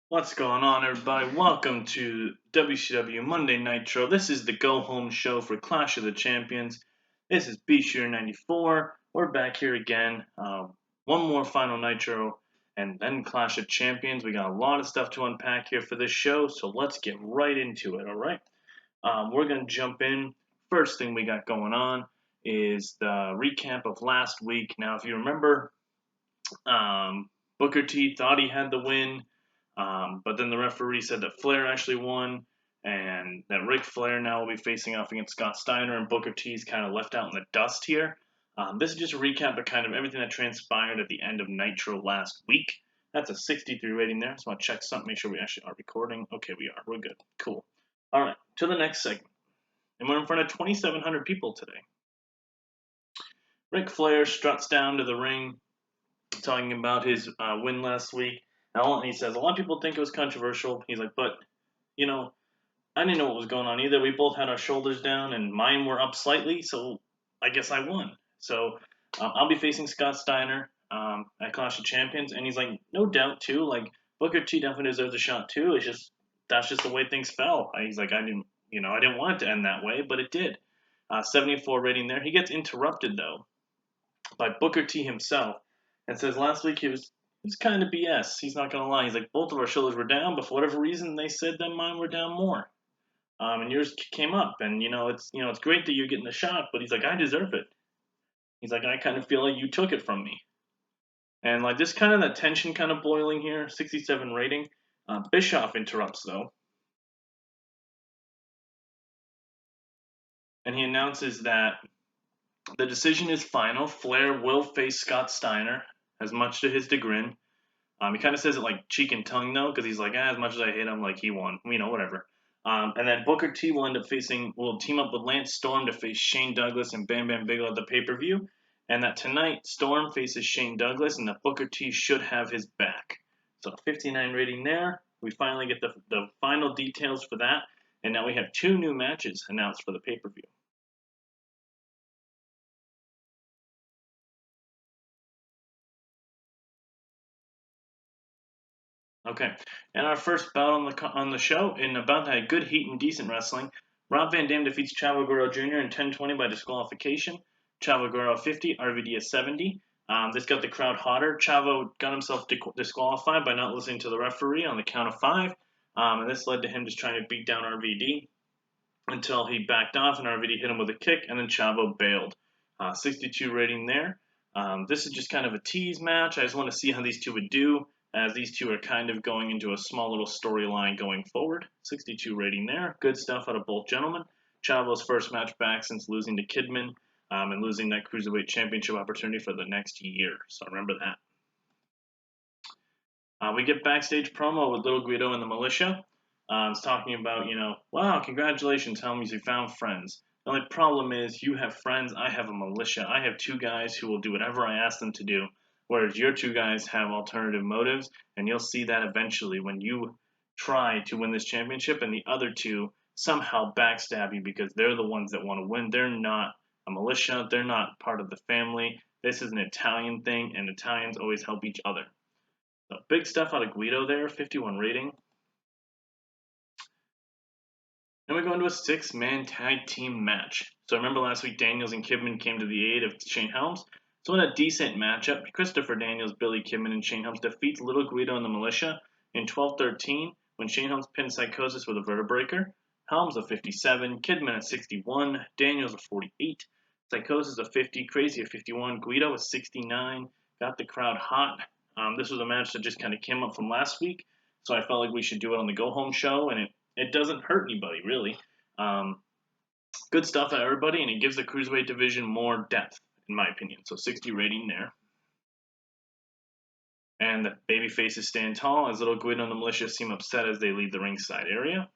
What's going on, everybody? Welcome to WCW Monday Nitro. This is the go-home show for Clash of the Champions. This is B-Shear 94. We're back here again. One more final Nitro, and then Clash of Champions. We got a lot of stuff to unpack here for this show, so let's get right into it, alright? We're going to jump in. First thing we got going on is the recap of last week. Now, if you remember, Booker T thought he had the win. But then the referee said that Flair actually won, and that Ric Flair now will be facing off against Scott Steiner, and Booker T's kind of left out in the dust here. This is just a recap of kind of everything that transpired at the end of Nitro last week. That's a 63 rating there. So I want to check something, make sure we actually are recording. Okay, we are. We're good. Cool. All right, to the next segment. And we're in front of 2,700 people today. Ric Flair struts down to the ring, talking about his win last week. And he says, a lot of people think it was controversial. He's like, but, you know, I didn't know what was going on either. We both had our shoulders down, and mine were up slightly, so I guess I won. So I'll be facing Scott Steiner at Clash of Champions, and he's like, no doubt, too. Like, Booker T definitely deserves a shot, too. It's just, that's just the way things fell. He's like, I didn't want it to end that way, but it did. 74 rating there. He gets interrupted, though, by Booker T himself, and says last week he was kind of BS. He's not gonna lie. He's like, both of our shoulders were down, but for whatever reason they said that mine were down more. And yours came up, and it's great that you're getting the shot, but he's like, I deserve it. He's like, I kind of feel like you took it from me, and like this kind of the tension kind of boiling here. 67 rating. Bischoff interrupts though, and he announces that the decision is final. Flair will face Scott Steiner, as much to his chagrin. He kind of says it like cheek and tongue though, because he's like, as much as I hate him, like he won, whatever. And then Booker T will team up with Lance Storm to face Shane Douglas and Bam Bam Bigelow at the pay per view, and that tonight Storm faces Shane Douglas, and that Booker T should have his back. So 59 rating there. We finally get the final details for that, and now we have two new matches announced for the pay per view. Okay, and our first bout on the show in about that good heat and decent wrestling. Rob Van Dam defeats Chavo Guerrero Jr. in 10:20 by disqualification. Chavo Guerrero 50, RVD is 70. This got the crowd hotter. Chavo got himself disqualified by not listening to the referee on the count of 5, and this led to him just trying to beat down RVD until he backed off and RVD hit him with a kick, and then Chavo bailed. 62 rating there. This is just kind of a tease match. I just want to see how these two would do, as these two are kind of going into a small little storyline going forward. 62 rating there. Good stuff out of both gentlemen. Chavo's first match back since losing to Kidman and losing that Cruiserweight Championship opportunity for the next year. So remember that. We get backstage promo with Little Guido and the Militia. It's talking about, wow, congratulations, Helms, you found friends. The only problem is you have friends, I have a militia. I have two guys who will do whatever I ask them to do, whereas your two guys have alternative motives, and you'll see that eventually when you try to win this championship and the other two somehow backstab you because they're the ones that want to win. They're not a militia. They're not part of the family. This is an Italian thing, and Italians always help each other. So big stuff out of Guido there, 51 rating. Then we go into a 6-man tag team match. So remember last week Daniels and Kidman came to the aid of Shane Helms. So in a decent matchup, Christopher Daniels, Billy Kidman, and Shane Helms defeats Little Guido and the Militia in 12-13 when Shane Helms pins Psychosis with a vertebreaker. Helms a 57, Kidman a 61, Daniels a 48, Psychosis a 50, Crazy a 51, Guido a 69. Got the crowd hot. This was a match that just kind of came up from last week, so I felt like we should do it on the go-home show, and it doesn't hurt anybody, really. Good stuff out of everybody, and it gives the Cruiserweight division more depth, in my opinion. So 60 rating there. And the baby faces stand tall as Little Guido and the Militia seem upset as they leave the ringside area.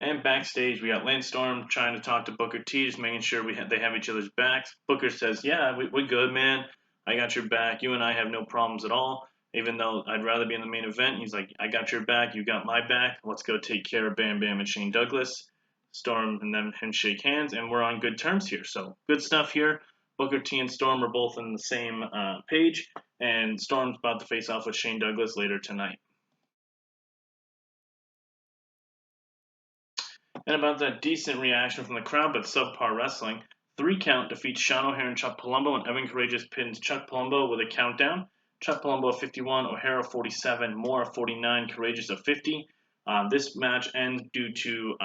And backstage, we got Lance Storm trying to talk to Booker T, just making sure they have each other's backs. Booker says, yeah, we're good, man. I got your back. You and I have no problems at all. Even though I'd rather be in the main event, he's like, I got your back, you got my back. Let's go take care of Bam Bam and Shane Douglas. Storm and them shake hands, and we're on good terms here. So good stuff here. Booker T and Storm are both in the same page, and Storm's about to face off with Shane Douglas later tonight. And about that decent reaction from the crowd, but subpar wrestling, 3 count defeats Sean O'Haire and Chuck Palumbo, and Evan Courageous pins Chuck Palumbo with a countdown. Chuck Palumbo 51, O'Haire 47, Moore 49, Courageous 50. This match ends due to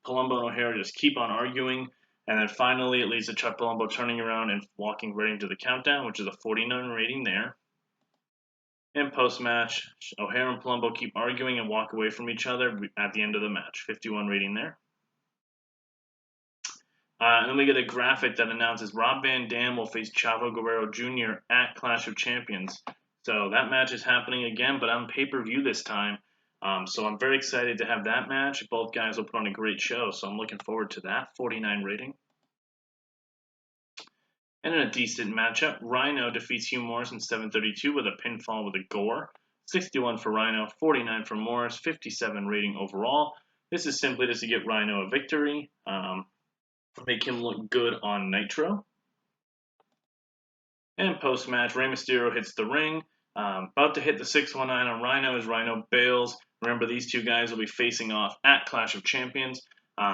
Palumbo and O'Haire just keep on arguing, and then finally it leads to Chuck Palumbo turning around and walking right into the countdown, which is a 49 rating there. And post-match, O'Haire and Palumbo keep arguing and walk away from each other at the end of the match. 51 rating there. And then we get a graphic that announces Rob Van Dam will face Chavo Guerrero Jr. at Clash of Champions. So that match is happening again, but on pay-per-view this time. So I'm very excited to have that match. Both guys will put on a great show, so I'm looking forward to that. 49 rating. And in a decent matchup, Rhino defeats Hugh Morris in 7:32 with a pinfall with a gore. 61 for Rhino, 49 for Morris, 57 rating overall. This is simply just to get Rhino a victory. Make him look good on Nitro. And post-match, Rey Mysterio hits the ring. About to hit the 619 on Rhino as Rhino bails. Remember, these two guys will be facing off at Clash of Champions.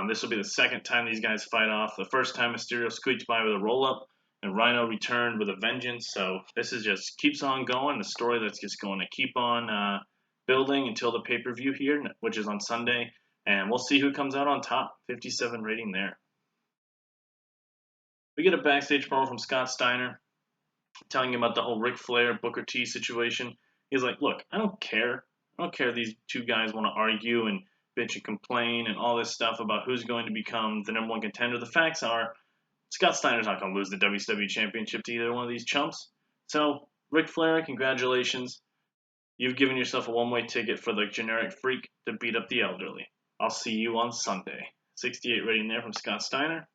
This will be the second time these guys fight off. The first time Mysterio squeaked by with a roll-up, and Rhino returned with a vengeance. So this is just keeps on going. The story that's just going to keep on building until the pay-per-view here, which is on Sunday. And we'll see who comes out on top. 57 rating there. We get a backstage promo from Scott Steiner telling him about the whole Ric Flair Booker T situation. He's like, look, I don't care. I don't care if these two guys want to argue and bitch and complain and all this stuff about who's going to become the number one contender. The facts are, Scott Steiner's not going to lose the WCW Championship to either one of these chumps. So, Ric Flair, congratulations. You've given yourself a one-way ticket for the generic freak to beat up the elderly. I'll see you on Sunday. 68 rating there from Scott Steiner.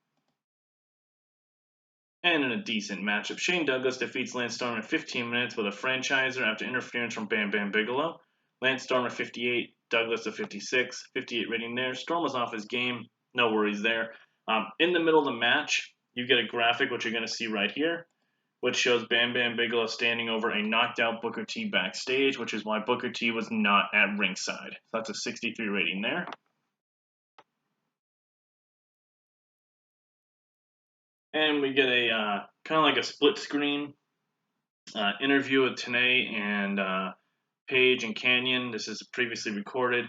And in a decent matchup, Shane Douglas defeats Lance Storm in 15 minutes with a franchiser after interference from Bam Bam Bigelow. Lance Storm at 58, Douglas at 56, 58 rating there. Storm was off his game, no worries there. In the middle of the match, you get a graphic, which you're going to see right here, which shows Bam Bam Bigelow standing over a knocked out Booker T backstage, which is why Booker T was not at ringside. So that's a 63 rating there. And we get a kind of like a split screen interview with Tenay and Paige and Canyon. This is previously recorded.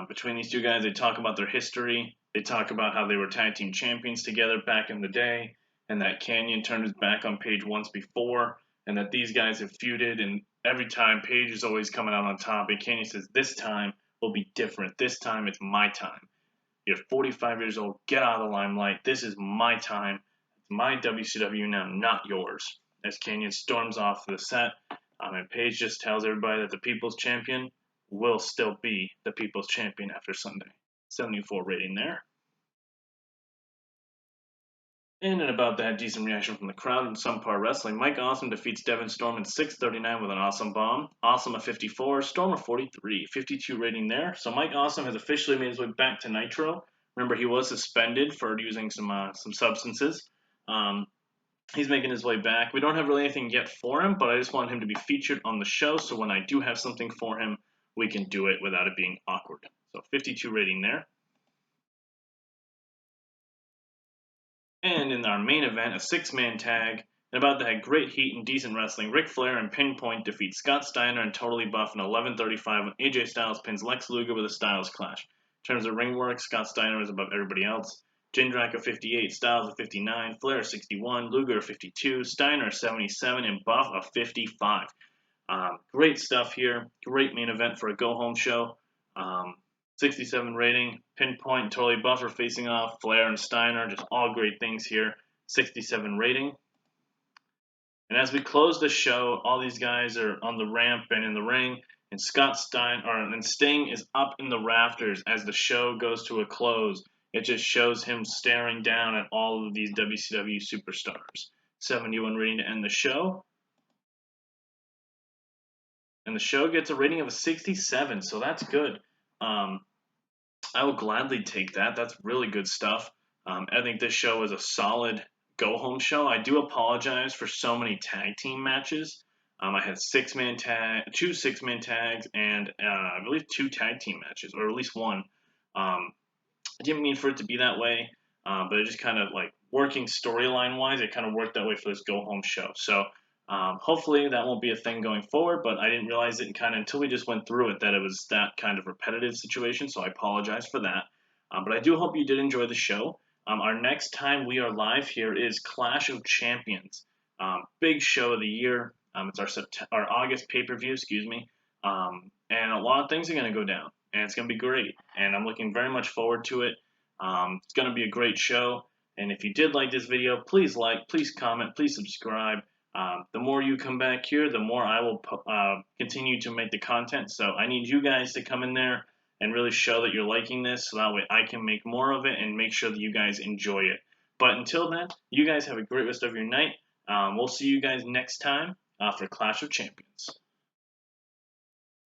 Between these two guys, they talk about their history. They talk about how they were tag team champions together back in the day, and that Canyon turned his back on Paige once before, and that these guys have feuded, and every time Paige is always coming out on top, and Canyon says, this time will be different. This time it's my time. You're 45 years old. Get out of the limelight. This is my time. My WCW now, not yours. As Canyon storms off the set, and Paige just tells everybody that the People's Champion will still be the People's Champion after Sunday. 74 rating there. And about that decent reaction from the crowd in some part wrestling, Mike Awesome defeats Devon Storm in 6:39 with an awesome bomb. Awesome at 54, Storm at 43, 52 rating there. So Mike Awesome has officially made his way back to Nitro. Remember, he was suspended for using some substances. He's making his way back. We don't have really anything yet for him, but I just want him to be featured on the show, so when I do have something for him, we can do it without it being awkward. So 52 rating there. And in our main event, a 6-man tag, and about that great heat and decent wrestling, Ric Flair and PinPoint defeat Scott Steiner and Totally Buff in 11:35 when AJ Styles pins Lex Luger with a Styles Clash. In terms of ring work, Scott Steiner is above everybody else. Jindrak at 58, Styles at 59, Flair at 61, Luger at 52, Steiner at 77, and Buff at 55. Great stuff here. Great main event for a go-home show. 67 rating. PinPoint and Totally Buff are facing off. Flair and Steiner, just all great things here. 67 rating. And as we close the show, all these guys are on the ramp and in the ring. And Sting is up in the rafters as the show goes to a close. It just shows him staring down at all of these WCW superstars. 71 rating to end the show. And the show gets a rating of a 67, so that's good. I will gladly take that. That's really good stuff. I think this show is a solid go-home show. I do apologize for so many tag team matches. I had 2 6-man tags, and I believe 2 tag team matches, or at least one. I didn't mean for it to be that way, but it just kind of like working storyline wise, it kind of worked that way for this go home show. So hopefully that won't be a thing going forward. But I didn't realize it kind of until we just went through it that it was that kind of repetitive situation. So I apologize for that. But I do hope you did enjoy the show. Our next time we are live here is Clash of Champions, big show of the year. It's our August pay per view, excuse me, and a lot of things are going to go down, and it's going to be great. And I'm looking very much forward to it. It's going to be a great show. And if you did like this video, please like, please comment, please subscribe. The more you come back here, the more I will continue to make the content. So I need you guys to come in there and really show that you're liking this, so that way I can make more of it and make sure that you guys enjoy it. But until then, you guys have a great rest of your night. We'll see you guys next time for Clash of Champions.